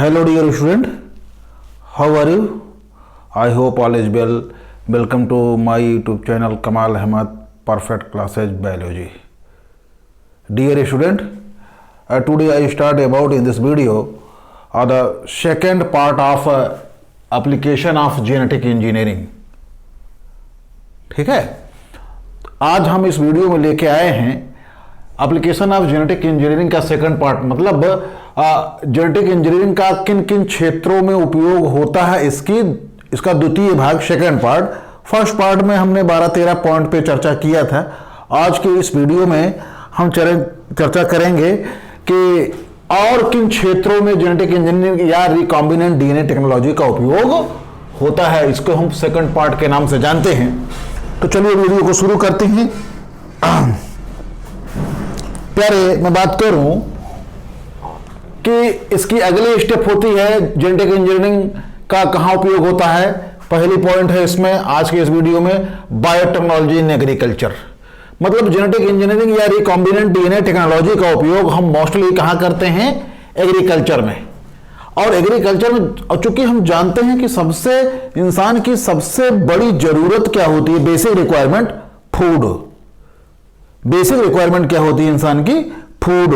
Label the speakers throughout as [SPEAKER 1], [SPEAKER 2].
[SPEAKER 1] Hello dear student, how are you? I hope all is well. Welcome to my YouTube channel Kamal Ahmed Perfect Classes Biology. Dear student, today I start about in this video the second part of application of genetic engineering. ठीक है, आज हम इस video में लेके आए हैं application of genetic engineering का सेकंड पार्ट, मतलब जेनेटिक इंजीनियरिंग का किन किन क्षेत्रों में उपयोग होता है इसका द्वितीय भाग सेकंड पार्ट। फर्स्ट पार्ट में हमने 12-13 पॉइंट पे चर्चा किया था। आज के इस वीडियो में हम चर्चा करेंगे कि और किन क्षेत्रों में जेनेटिक इंजीनियरिंग या रिकॉम्बिनेंट डीएनए टेक्नोलॉजी का उपयोग होता है, इसको हम सेकंड पार्ट के नाम से जानते हैं। तो चलिए वीडियो को शुरू करते हैं। प्यारे, मैं बात करूं कि इसकी अगली स्टेप होती है जेनेटिक इंजीनियरिंग का कहां उपयोग होता है। पहली पॉइंट है इसमें आज के इस वीडियो में बायोटेक्नोलॉजी इन एग्रीकल्चर, मतलब जेनेटिक इंजीनियरिंग या रिकॉम्बिनेंट डीएनए टेक्नोलॉजी का उपयोग हम मोस्टली कहां करते हैं, एग्रीकल्चर में। और एग्रीकल्चर में चूंकि हम जानते हैं कि इंसान की सबसे बड़ी जरूरत क्या होती है, basic requirement food. Basic requirement क्या होती है इंसान की, फूड।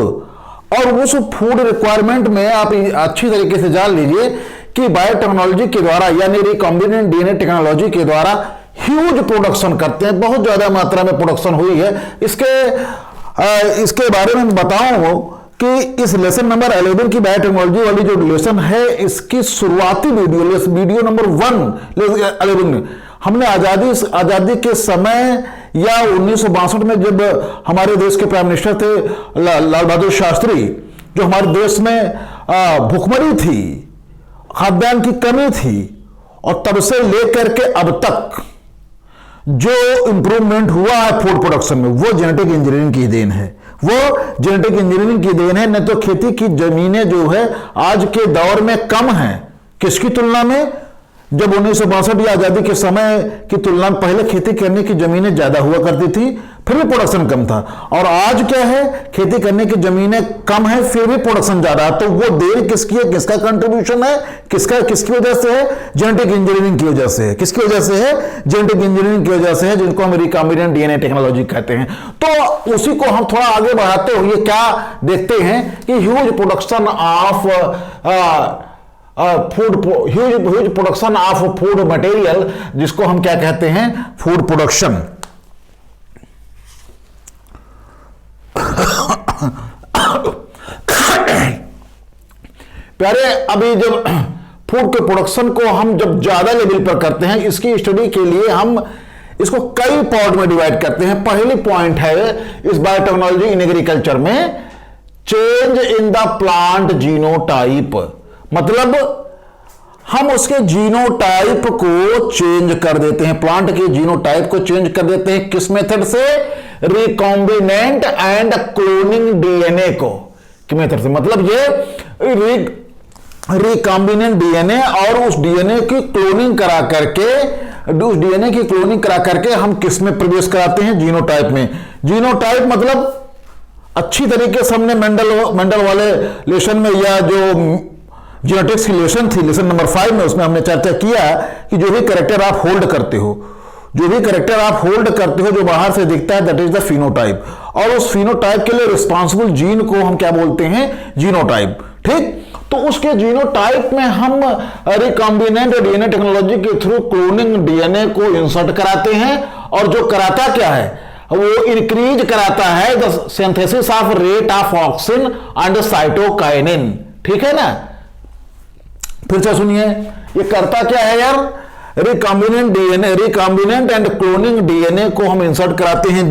[SPEAKER 1] और उस फूड रिक्वायरमेंट में आप अच्छी तरीके से जान लीजिए कि बायोटेक्नोलॉजी के द्वारा यानी रिकॉम्बिनेंट डीएनए टेक्नोलॉजी के द्वारा ह्यूज प्रोडक्शन करते हैं, बहुत ज्यादा मात्रा में प्रोडक्शन हुई है। इसके बारे में बताऊं कि इस लेसन नंबर 11 की बायोटेक्नोलॉजी वाली जो लेसन है, इसकी शुरुआती वीडियो नंबर 11 में हमने आजादी के समय या 1962 में जब हमारे देश के प्राइम मिनिस्टर थे लाल बहादुर शास्त्री, जो हमारे देश में भुखमरी थी, खाद्यान्न की कमी थी, और तब से लेकर के अब तक जो इंप्रूवमेंट हुआ है फूड प्रोडक्शन में, वो जेनेटिक इंजीनियरिंग की देन है। वो जेनेटिक इंजीनियरिंग की देन है। नहीं तो खेती की जमीनें जो है आज के दौर में कम हैं, किसकी तुलना में, जब 1962 या आजादी के समय की तुलना में पहले खेती करने की जमीनें ज्यादा हुआ करती थी, फिर भी प्रोडक्शन कम था। और आज क्या है, खेती करने की जमीनें कम है, फिर भी प्रोडक्शन ज्यादा है। तो वो देन किसकी है, किसका कंट्रीब्यूशन है, किसकी वजह से है, जेनेटिक इंजीनियरिंग की वजह से है। किसकी वजह से है, जेनेटिक इंजीनियरिंग की वजह से है, जिनको हम रिकॉम्बिनेंट डीएनए टेक्नोलॉजी कहते हैं। तो उसी को हम थोड़ा आगे बढ़ाते हुए क्या देखते हैं कि huge production of huge production of food material, जिसको हम क्या कहते हैं, फूड प्रोडक्शन। प्यारे, अभी जब फूड के प्रोडक्शन को हम जब ज्यादा लेवल पर करते हैं, इसकी स्टडी के लिए हम इसको कई पार्ट में डिवाइड करते हैं। पहली पॉइंट है इस बायोटेक्नोलॉजी इन एग्रीकल्चर में, change in the plant genotype, मतलब हम उसके जीनोटाइप को चेंज कर देते हैं, प्लांट के जीनोटाइप को चेंज कर देते हैं। किस मेथड से, रिकॉम्बिनेंट एंड क्लोनिंग डीएनए को मेथड से, मतलब ये रिकॉम्बिनेंट डीएनए और उस डीएनए की क्लोनिंग करा करके हम किस में प्रवेश कराते हैं, जीनोटाइप में। जीनोटाइप मतलब अच्छी तरीके से हमने मेंडल वाले लेसन में, या जो जेनेटिक्स की लेसन थी लेसन नंबर 5 में, उसमें हमने चर्चा किया कि जो भी कैरेक्टर आप होल्ड करते हो, जो बाहर से दिखता है, दैट इज द फिनोटाइप। और उस फिनोटाइप के लिए रिस्पॉन्सिबल जीन को हम क्या बोलते हैं, जीनोटाइप। ठीक, तो उसके जीनोटाइप में हम रिकॉम्बिनेंट डीएनए टेक्नोलॉजी के थ्रू क्लोनिंग डीएनए को इंसर्ट कराते हैं। और जो कराता क्या है, वो इंक्रीज कराता है the synthesis of rate of auxin and cytokinin. ठीक है ना, फिर से सुनिए, ये करता क्या है यार, रिकॉम्बिनेंट एंड क्लोनिंग डीएनए को हम इंसर्ट कराते हैं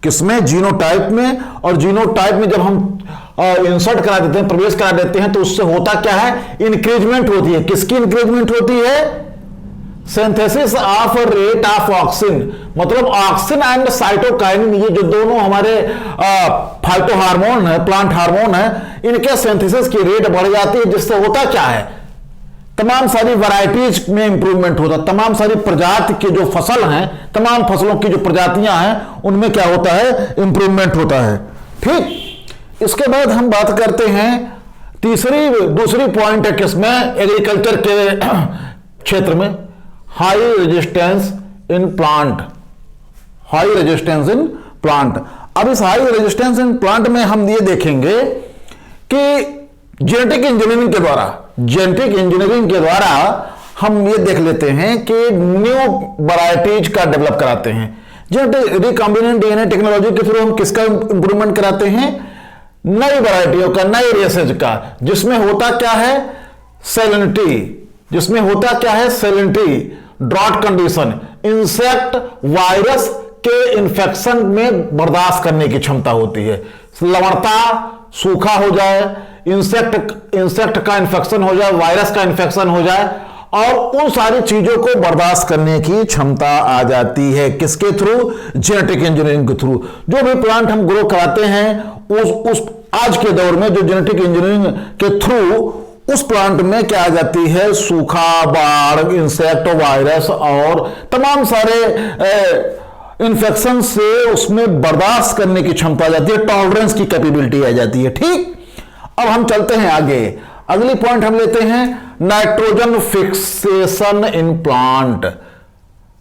[SPEAKER 1] किसमें, जीनोटाइप में। और जीनोटाइप में जब हम इंसर्ट करा देते हैं, प्रवेश करा देते हैं, तो उससे होता क्या है, इंक्रीजमेंट होती है। किसकी इंक्रीजमेंट होती है, synthesis of rate of auxin, मतलब ऑक्सिन एंड साइटोकाइनिन, ये जो दोनों हमारे फाइटो हार्मोन है, प्लांट हार्मोन है, इनके सिंथेसिस की रेट बढ़ जाती है। जिससे होता क्या है, तमाम सारी वैरायटीज में इंप्रूवमेंट होता है। तमाम सारी प्रजाति के जो फसल हैं, तमाम फसलों की जो प्रजातियां हैं, उनमें क्या होता है, इंप्रूवमेंट होता है। ठीक, इसके बाद हम बात करते हैं दूसरी पॉइंट है किसमें, एग्रीकल्चर के क्षेत्र में, high resistance in plant, high resistance in plant. अब इस हाई रेजिस्टेंस इन प्लांट में हम ये देखेंगे कि जेनेटिक इंजीनियरिंग के द्वारा हम ये देख लेते हैं कि न्यू वैरायटीज का डेवलप कराते हैं। जेनेटिक रिकॉम्बिनेंट डीएनए टेक्नोलॉजी के थ्रू हम किसका इंप्रूवमेंट कराते हैं, नई वैरायटियों का, नई रेसेज का, जिसमें होता क्या है, salinity, drought condition, insect virus के इन्फेक्शन में बर्दाश्त करने की क्षमता होती है। लवणता, सूखा हो जाए, इंसेक्ट का इन्फेक्शन हो जाए, वायरस का इन्फेक्शन हो जाए, और उन सारी चीजों को बर्दाश्त करने की क्षमता आ जाती है किसके थ्रू, जेनेटिक इंजीनियरिंग के थ्रू। जो भी प्लांट हम ग्रो कराते हैं उस आज के दौर में जो जेनेटिक इंजीनियरिंग के थ्रू उस प्लांट में क्या आ जाती है, सूखा, बाढ़, इंसेक्ट, वायरस और तमाम सारे इन्फेक्शन से उसमें बर्दाश्त करने की क्षमता आ जाती है, टॉलरेंस की कैपेबिलिटी आ जाती है। ठीक, अब हम चलते हैं आगे। अगली पॉइंट हम लेते हैं nitrogen fixation in plant,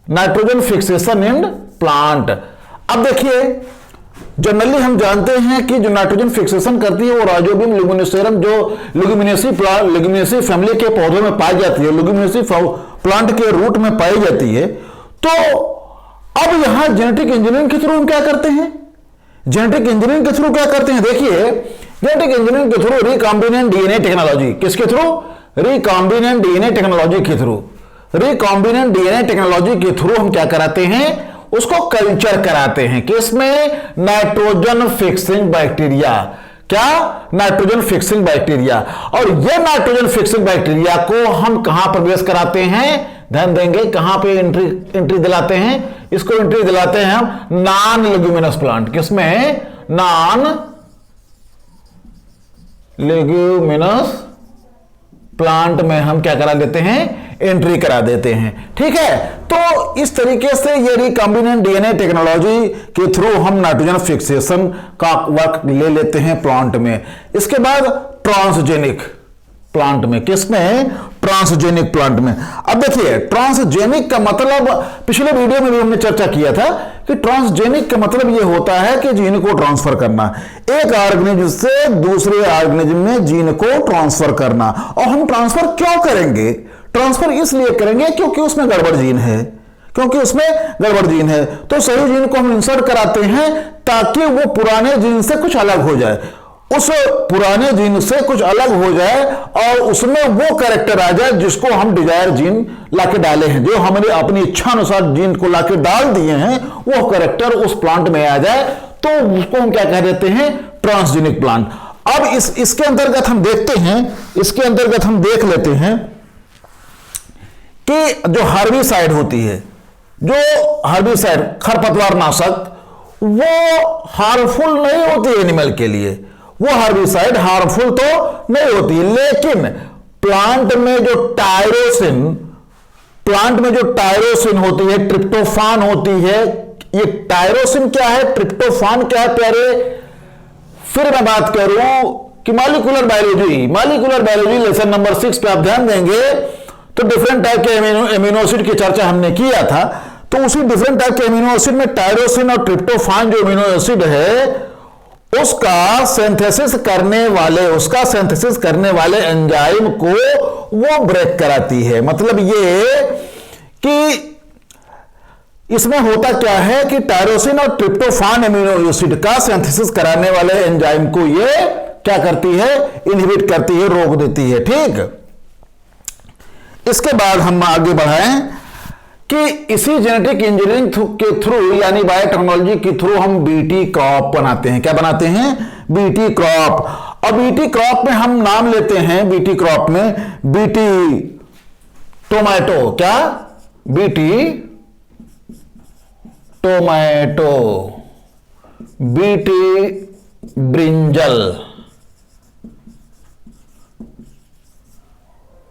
[SPEAKER 1] nitrogen fixation in plant. अब देखिए, जनरली हम जानते हैं कि जो नाइट्रोजन फिक्सेशन करती है वो राइजोबियम ल्यूमिनोसेरम, जो लेगुमिनेसी फैमिली के पौधों में पाई जाती है, लेगुमिनेसी प्लांट के रूट में पाई जाती है। तो अब यहां जेनेटिक इंजीनियरिंग के थ्रू हम क्या करते हैं, देखिए जेनेटिक इंजीनियरिंग के थ्रू रिकॉम्बिनेंट डीएनए टेक्नोलॉजी, किसके थ्रू, रिकॉम्बिनेंट डीएनए टेक्नोलॉजी के थ्रू हम क्या कराते हैं, उसको कल्चर कराते हैं, किसमें, नाइट्रोजन फिक्सिंग बैक्टीरिया। क्या, नाइट्रोजन फिक्सिंग बैक्टीरिया। और यह नाइट्रोजन फिक्सिंग बैक्टीरिया को हम कहां प्रवेश कराते हैं, ध्यान देंगे, कहां पे एंट्री दिलाते हैं, इसको एंट्री दिलाते हैं हम नॉन लेग्यूमिनस प्लांट, किसमें, नॉन लेग्यूमिनस प्लांट में हम क्या करा देते हैं, एंट्री करा देते हैं। ठीक है, तो इस तरीके से ये रिकॉम्बिनेंट डीएनए टेक्नोलॉजी के थ्रू हम नाइट्रोजन फिक्सेशन का वर्क ले लेते हैं प्लांट में। इसके बाद ट्रांसजेनिक प्लांट में, किसमें, ट्रांसजेनिक प्लांट में। अब देखिए, ट्रांसजेनिक का मतलब पिछले वीडियो में भी हमने चर्चा किया था कि ट्रांसजेनिक का मतलब यह होता है कि जीन को ट्रांसफर करना, एक ऑर्गेनिज्म से दूसरे ऑर्गेनिज्म में जीन को ट्रांसफर करना। और हम ट्रांसफर क्यों करेंगे, ट्रांसफर इसलिए करेंगे क्योंकि उसमें गड़बड़ जीन है, तो सही जीन को हम इंसर्ट कराते हैं ताकि वो पुराने जीन से कुछ अलग हो जाए, उस पुराने जीन से कुछ अलग हो जाए और उसमें वो कैरेक्टर आ जाए जिसको हम डिजायर जीन लाके डाले हैं, जो हमने अपनी इच्छा अनुसार जीन को लाके डाल दिए हैं, वो कैरेक्टर उस प्लांट में आ जाए, तो उसको हम क्या कह देते हैं, ट्रांसजेनिक प्लांट। अब इसके अंतर्गत हम देखते हैं, इसके अंतर्गत हम देख लेते हैं कि जो हार्बिसाइड होती है, जो हार्बिसाइड खरपतवार नाशक, वो हार्मफुल नहीं होती एनिमल के लिए, वो हार्बिसाइड हार्मफुल तो नहीं होती, लेकिन प्लांट में जो टायरोसिन होती है, ट्रिप्टोफान होती है, ये टायरोसिन क्या है, ट्रिप्टोफान क्या है प्यारे, फिर मैं बात करूं कि मॉलिक्यूलर बायोलॉजी लेसन नंबर 6 पे आप ध्यान देंगे तो डिफरेंट टाइप के एमिनो एसिड की चर्चा हमने किया था। तो उसी डिफरेंट टाइप के एमिनो एसिड में टायरोसिन और ट्रिप्टोफान जो एमिनो एसिड है उसका सिंथेसिस करने वाले एंजाइम को वो ब्रेक कराती है। मतलब ये कि इसमें होता क्या है कि टायरोसिन और ट्रिप्टोफान एमिनो एसिड का सिंथेसिस कराने वाले एंजाइम को ये क्या करती है, इनहिबिट करती है, रोक देती है। ठीक, इसके बाद हम आगे बढ़ाएं कि इसी जेनेटिक इंजीनियरिंग के थ्रू यानी बायोटेक्नोलॉजी के थ्रू हम बीटी क्रॉप बनाते हैं। क्या बनाते हैं, बीटी क्रॉप। और बीटी क्रॉप में हम नाम लेते हैं, बीटी क्रॉप में बीटी टोमेटो, क्या, BT tomato, BT brinjal,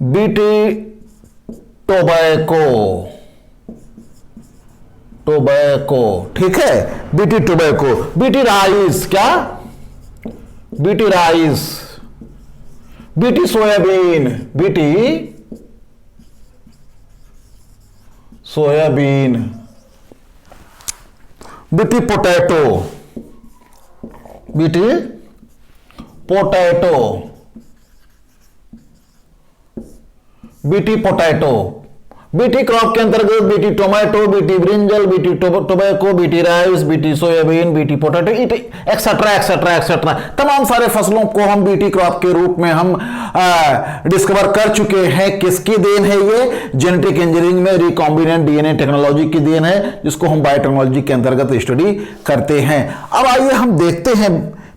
[SPEAKER 1] BT tobacco, ठीक है, बीटी टोबैको, बीटी राइस, क्या, BT rice, BT soybean, BT soybean, BT potato, BT potato, BT potato. BT crop के अंतर्गत BT tomato, BT brinjal, BT tobacco, BT rice, BT soybean, BT potato, etcetera etcetera etcetera, तमाम सारे फसलों को हम BT crop के रूप में हम डिस्कवर कर चुके हैं। किसकी देन है ये? जेनेटिक इंजीनियरिंग में रिकॉम्बिनेंट डीएनए टेक्नोलॉजी की देन है, जिसको हम बायोटेक्नोलॉजी के अंतर्गत स्टडी करते हैं। अब आइए हम देखते हैं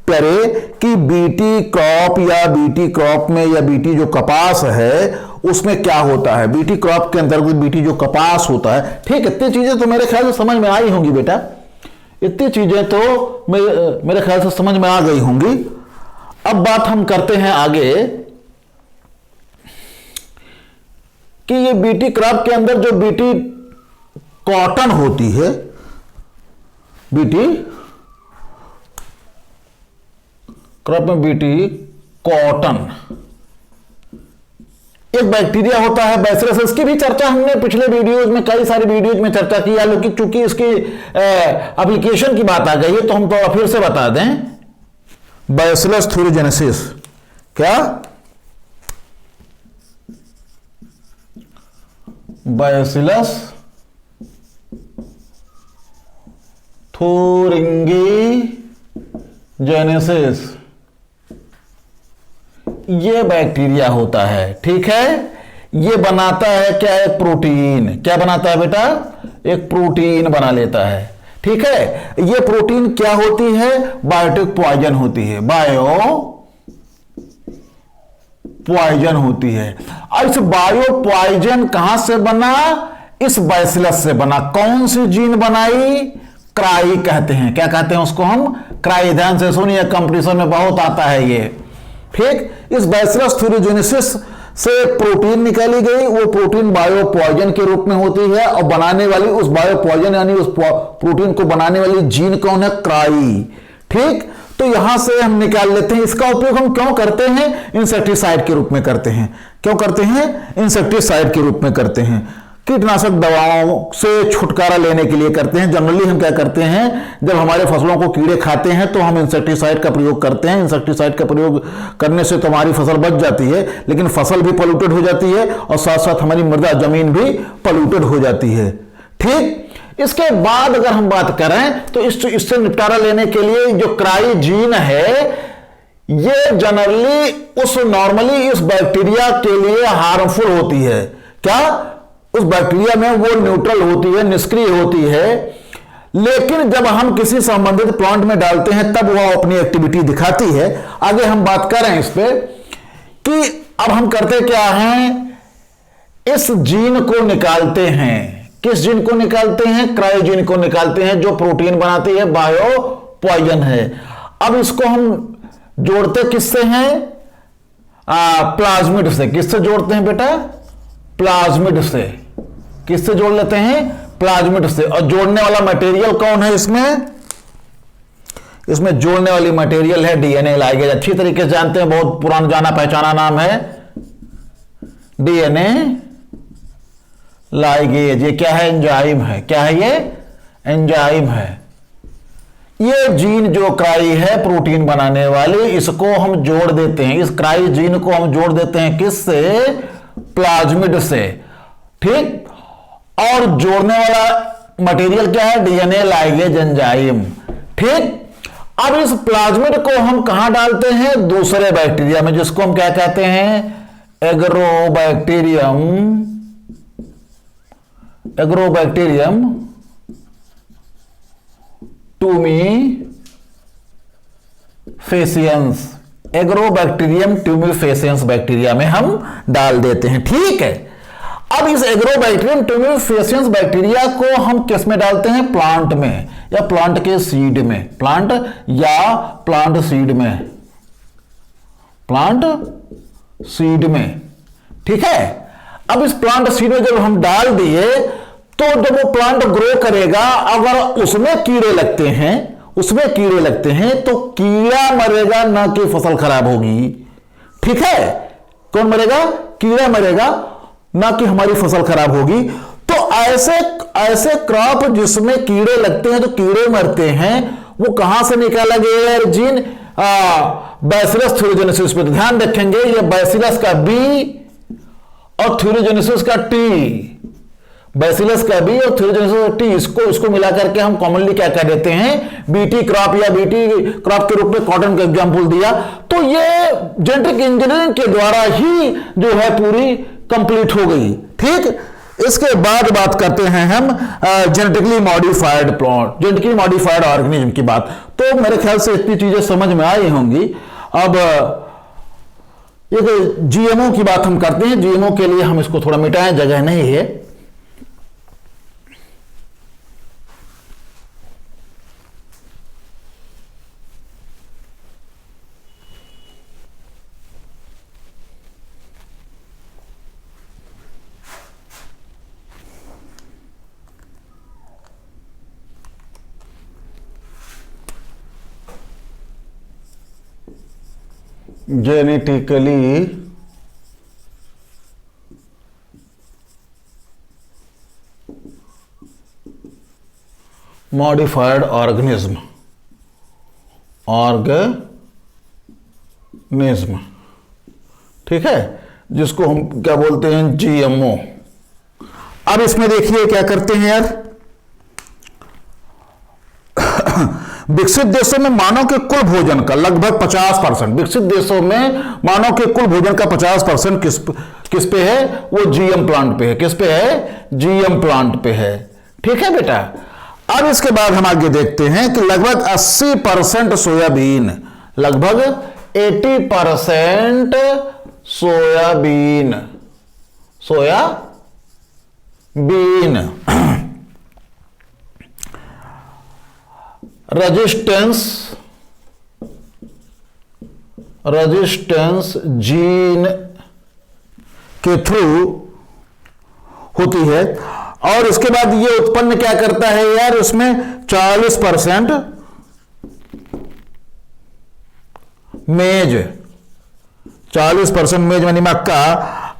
[SPEAKER 1] प्यारे कि बीटी क्रॉप या बीटी क्रॉप में या बीटी जो कपास है उसमें क्या होता है। बीटी क्रॉप के अंतर्गत बीटी जो कपास होता है, ठीक, इतनी चीजें तो मेरे ख्याल से समझ में आई होंगी बेटा, इतनी चीजें तो मेरे ख्याल से समझ में आ गई होंगी। अब बात हम करते हैं आगे कि ये बीटी क्रॉप के अंदर जो बीटी कॉटन होती है, बीटी क्रॉप में बीटी कॉटन, एक बैक्टीरिया होता है बैसिलस। इसकी भी चर्चा हमने पिछले वीडियोज में, कई सारे वीडियोज में चर्चा की है, लेकिन चूंकि इसकी एप्लीकेशन की बात आ गई है तो हम तो फिर से बता दें। बैसिलस थ्यूरोजेनेसिस, क्या? बैसिलस थ्यूरिंगीजेनेसिस, ये बैक्टीरिया होता है, ठीक है। ये बनाता है क्या? एक प्रोटीन। क्या बनाता है बेटा? एक प्रोटीन बना लेता है, ठीक है। ये प्रोटीन क्या होती है? बायोटिक पॉइजन होती है, बायो पॉइजन होती है। और इस बायो पॉइजन कहां से बना? इस बैसिलस से बना। कौन सी जीन बनाई? क्राई कहते हैं। क्या कहते हैं उसको हम? क्राई। ध्यान से सुनिए, कंपटीशन में बहुत आता है ये, ठीक। इस बैसिलस थ्यूरोजेनेसिस से प्रोटीन निकाली गई, वो प्रोटीन बायो पॉइजन के रूप में होती है, और बनाने वाली उस बायो पॉइजन यानी उस प्रोटीन को बनाने वाली जीन कौन है? क्राई, ठीक। तो यहां से हम निकाल लेते हैं। इसका उपयोग हम क्यों करते हैं? इंसेक्टिसाइड के रूप में करते हैं। क्यों करते हैं? इंसेक्टिसाइड के रूप में करते हैं। कीटनाशक दवाओं से छुटकारा लेने के लिए करते हैं। जनरली हम क्या करते हैं, जब हमारे फसलों को कीड़े खाते हैं तो हम इंसेक्टिसाइड का प्रयोग करते हैं। इंसेक्टिसाइड का प्रयोग करने से तो हमारी फसल बच जाती है, लेकिन फसल भी पॉल्यूटेड हो जाती है और साथ साथ हमारी मृदा जमीन भी पॉल्यूटेड हो जाती है, ठीक। इसके बाद अगर हम बात करें तो इससे निपटारा लेने के लिए जो क्राई जीन है, ये जनरली नॉर्मली इस बैक्टीरिया के लिए हार्मफुल होती है। क्या? उस बैक्टीरिया में वो न्यूट्रल होती है, निष्क्रिय होती है, लेकिन जब हम किसी संबंधित प्लांट में डालते हैं तब वह अपनी एक्टिविटी दिखाती है। आगे हम बात करें इस पे कि अब हम करते क्या हैं, इस जीन को निकालते हैं। किस जीन को निकालते हैं? क्रायो जीन को निकालते हैं, जो प्रोटीन बनाती है, बायो पॉइजन है। अब इसको हम जोड़ते किससे हैं? प्लाज्मिड से। किससे जोड़ते हैं बेटा? प्लाज्मिड से। किससे जोड़ लेते हैं? प्लाज्मिड से। और जोड़ने वाला मटेरियल कौन है इसमें? इसमें जोड़ने वाली मटेरियल है डीएनए लाइगेज। अच्छी तरीके से जानते हैं, बहुत पुराना जाना पहचाना नाम है डीएनए लाइगेज। ये क्या है? एंजाइम है। क्या है ये? एंजाइम है। ये जीन जो क्राई है प्रोटीन बनाने वाली, इसको हम जोड़ देते हैं। इस क्राई जीन को हम जोड़ देते हैं किससे? प्लाज्मिड से, ठीक। और जोड़ने वाला मटेरियल क्या है? डीएनए लाइगेज एंजाइम, ठीक। अब इस प्लाज्मिड को हम कहां डालते हैं? दूसरे बैक्टीरिया में, जिसको हम क्या कहते हैं? Agrobacterium. Agrobacterium tumefaciens. Agrobacterium tumefaciens bacteria में हम डाल देते हैं, ठीक है। अब इस एग्रोबैक्टीरियम ट्यूमीफेसियंस बैक्टीरिया को हम किस में डालते हैं? प्लांट में या प्लांट के सीड में। प्लांट या प्लांट सीड में, प्लांट सीड में, ठीक है। अब इस प्लांट सीड में जब हम डाल दिए तो जब वो प्लांट ग्रो करेगा, अगर उसमें कीड़े लगते हैं, उसमें कीड़े लगते हैं तो कीड़ा मरेगा, ना कि फसल खराब होगी, ठीक है। कौन मरेगा? कीड़ा मरेगा, ना कि हमारी फसल खराब होगी। तो ऐसे ऐसे क्रॉप जिसमें कीड़े लगते हैं तो कीड़े मरते हैं, वो कहां से निकाला गया यार जीन? बैसिलस थ्यूरोजेनेसिस पे ध्यान रखेंगे, ये बैसिलस का बी और थ्यूरोजेनेसिस का टी, बैसिलस का बी और थ्यूरोजेनेसिस का टी, इसको मिला करके हम कॉमनली क्या कह देते हैं? बीटी क्रॉप या बीटी क्रॉप के रूप में कॉटन का एग्जांपल दिया। तो ये जेनेटिक इंजीनियरिंग के द्वारा ही जो है पूरी कंप्लीट हो गई। ठीक, इसके बाद बात करते हैं हम genetically modified plant, genetically modified organism की बात। तो मेरे ख्याल से इतनी चीजें समझ में आई होंगी। अब एक जीएमओ की बात हम करते हैं। जीएमओ के लिए हम इसको थोड़ा मिटाएं, जगह नहीं है। जेनेटिकली मॉडिफाइड ऑर्गेनिज्म, ठीक है, जिसको हम क्या बोलते हैं? जीएमओ। अब इसमें देखिए क्या करते हैं यार, विकसित देशों में मानव के कुल भोजन का लगभग 50%, विकसित देशों में मानव के कुल भोजन का 50% किस पे है? वो जीएम प्लांट पे है। किस पे है? जीएम प्लांट पे है। ठीक है बेटा। अब इसके बाद हम आगे देखते हैं कि लगभग 80% सोयाबीन, लगभग 80% सोयाबीन रेजिस्टेंस जीन के थ्रू होती है। और इसके बाद ये उत्पन्न क्या करता है यार? उसमें 40% मेज, 40% मेज यानी मक्का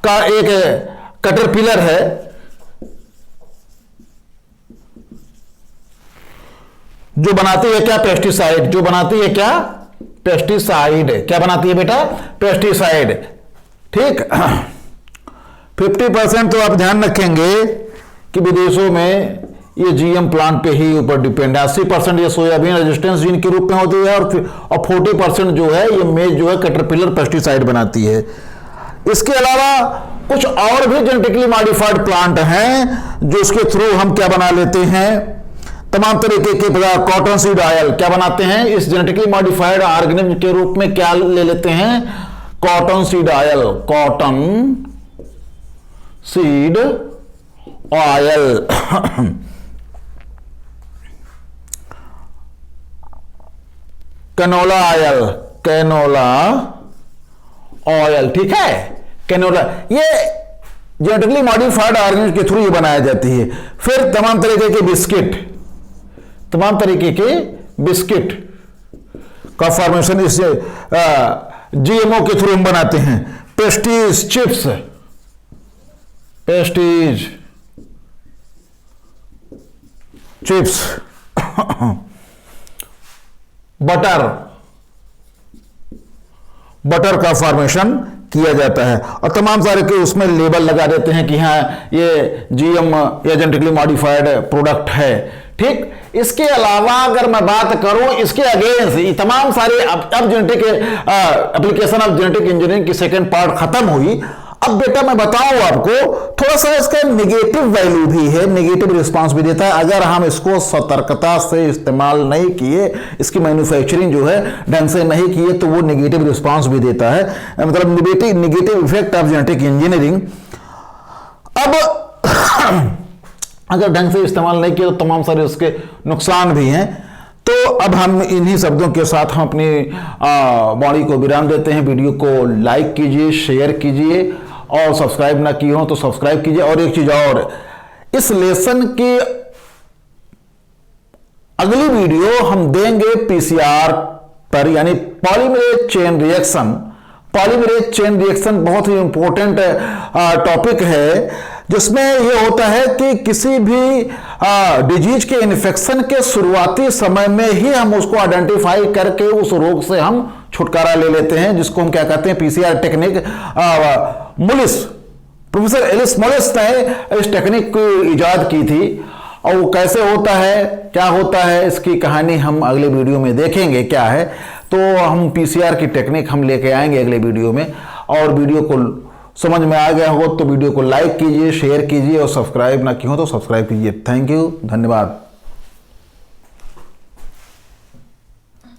[SPEAKER 1] का एक कैटरपिलर है, जो बनाती है क्या? पेस्टिसाइड। जो बनाती है क्या? पेस्टिसाइड। क्या बनाती है बेटा? पेस्टिसाइड। ठीक। 50% तो आप ध्यान रखेंगे कि विदेशों में ये जीएम प्लांट पे ही ऊपर डिपेंड है। 80% ये सोयाबीन रेजिस्टेंस जीन के रूप में होती है, और 40% जो है ये मेज जो है कैटरपिलर पेस्टिसाइड बनाती है। इसके अलावा कुछ और भी जेनेटिकली मॉडिफाइड प्लांट हैं जो इसके थ्रू हम क्या बना लेते हैं? तमाम तरीके के कॉटन सीड ऑयल क्या बनाते हैं? इस जेनेटिकली मॉडिफाइड ऑर्गेनिज्म के रूप में क्या ले लेते हैं? Cotton seed oil, cotton seed oil. Canola oil, canola oil. ठीक है, कैनोला, ये जेनेटिकली मॉडिफाइड ऑर्गेनिज्म के थ्रू ये बनाया जाती है। फिर तमाम तरीके के बिस्किट, तमाम तरीके के बिस्किट का फॉर्मेशन इस जीएमओ के थ्रू हम बनाते हैं। Pastries chips, pastries chips, butter का फॉर्मेशन किया जाता है, और तमाम सारे के उसमें लेबल लगा देते हैं कि हाँ ये जीएम या जेनेटिकली मॉडिफाइड प्रोडक्ट है। ठीक। इसके अलावा अगर मैं बात करूं इसके अगेंस्ट तमाम सारे, अब genetic application of genetic engineering की सेकंड पार्ट खत्म हुई। अब बेटा मैं बताऊं आपको, थोड़ा सा इसका नेगेटिव वैल्यू भी है, नेगेटिव रिस्पांस भी देता है। अगर हम इसको सतर्कता से इस्तेमाल नहीं किए, इसकी मैन्युफैक्चरिंग जो है ढंग से नहीं किए, तो वो नेगेटिव रिस्पांस भी देता है, मतलब negative effect of genetic engineering. अब अगर ढंग से इस्तेमाल नहीं किया तो तमाम सारे उसके नुकसान भी हैं। तो अब हम इन्हीं शब्दों के साथ हम अपनी वाणी को विराम देते हैं। वीडियो को लाइक कीजिए, शेयर कीजिए, और सब्सक्राइब ना किए हो तो सब्सक्राइब कीजिए। और एक चीज और, इस लेसन की अगली वीडियो हम देंगे पीसीआर पर, यानी polymerase chain reaction polymerase chain reaction बहुत ही इंपॉर्टेंट टॉपिक है, जिसमें यह होता है कि किसी भी डिजीज के इन्फेक्शन के शुरुआती समय में ही हम उसको आइडेंटिफाई करके उस रोग से हम छुटकारा ले लेते हैं, जिसको हम क्या कहते हैं, PCR technique. Mullis, professor Ellis Mullis ने इस टेक्निक को इजाद की थी, और वो कैसे होता है, क्या होता है, इसकी कहानी हम अगले वीडियो में देखेंगे क्या है। तो हम पीसीआर की टेक्निक हम लेके आएंगे अगले वीडियो में। और वीडियो को समझ में आ गया हो तो वीडियो को लाइक कीजिए, शेयर कीजिए, और सब्सक्राइब ना किया हो तो सब्सक्राइब कीजिए। थैंक यू, धन्यवाद।